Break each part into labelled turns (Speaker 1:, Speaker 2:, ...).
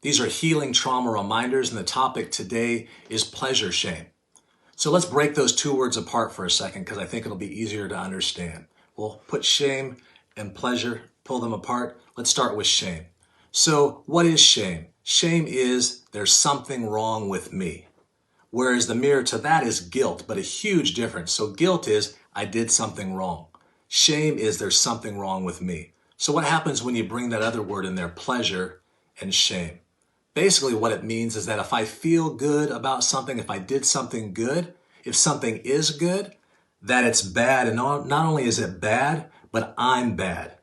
Speaker 1: These are healing trauma reminders, and the topic today is pleasure shame. So let's break those two words apart for a second because I think it'll be easier to understand. We'll put shame and pleasure, pull them apart. Let's start with shame. So what is shame? Shame is there's something wrong with me. Whereas the mirror to that is guilt, but a huge difference. So guilt is I did something wrong. Shame is there's something wrong with me. So what happens when you bring that other word in there, pleasure and shame? Basically what it means is that if I feel good about something, if I did something good, if something is good, that it's bad. And not only is it bad, but I'm bad.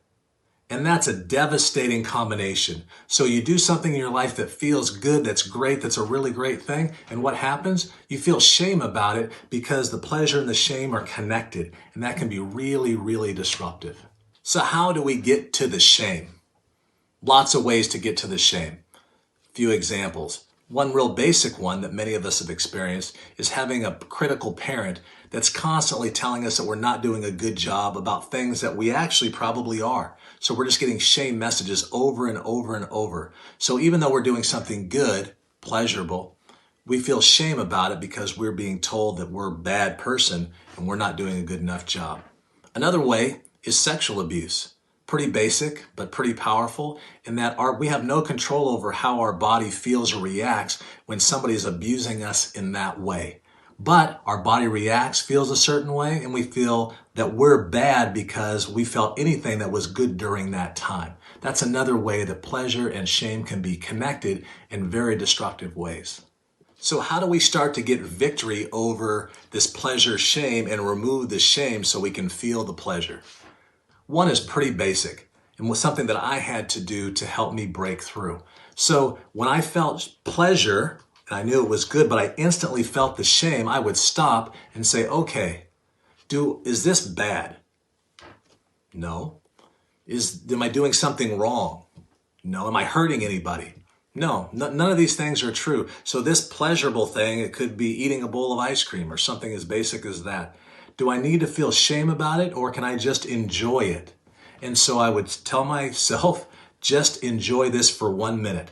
Speaker 1: And that's a devastating combination. So you do something in your life that feels good, that's great, that's a really great thing. And what happens? You feel shame about it because the pleasure and the shame are connected. And that can be really, really disruptive. So how do we get to the shame? Lots of ways to get to the shame. Few examples. One real basic one that many of us have experienced is having a critical parent that's constantly telling us that we're not doing a good job about things that we actually probably are. So we're just getting shame messages over and over and over. So even though we're doing something good, pleasurable, we feel shame about it because we're being told that we're a bad person and we're not doing a good enough job. Another way is sexual abuse. Pretty basic, but pretty powerful in that we have no control over how our body feels or reacts when somebody is abusing us in that way. But our body reacts, feels a certain way, and we feel that we're bad because we felt anything that was good during that time. That's another way that pleasure and shame can be connected in very destructive ways. So how do we start to get victory over this pleasure shame and remove the shame so we can feel the pleasure? One is pretty basic and was something that I had to do to help me break through. So when I felt pleasure, and I knew it was good, but I instantly felt the shame, I would stop and say, okay, is this bad? No. Am I doing something wrong? No. Am I hurting anybody? No. None of these things are true. So this pleasurable thing, it could be eating a bowl of ice cream or something as basic as that. Do I need to feel shame about it or can I just enjoy it? And so I would tell myself, just enjoy this for 1 minute.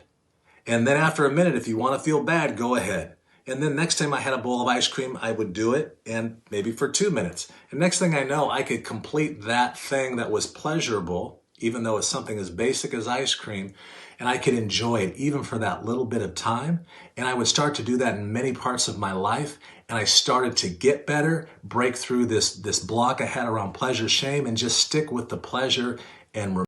Speaker 1: And then after a minute, if you want to feel bad, go ahead. And then next time I had a bowl of ice cream, I would do it and maybe for 2 minutes. And next thing I know, I could complete that thing that was pleasurable, even though it's something as basic as ice cream, and I could enjoy it even for that little bit of time. And I would start to do that in many parts of my life. And I started to get better, break through this block I had around pleasure, shame, and just stick with the pleasure and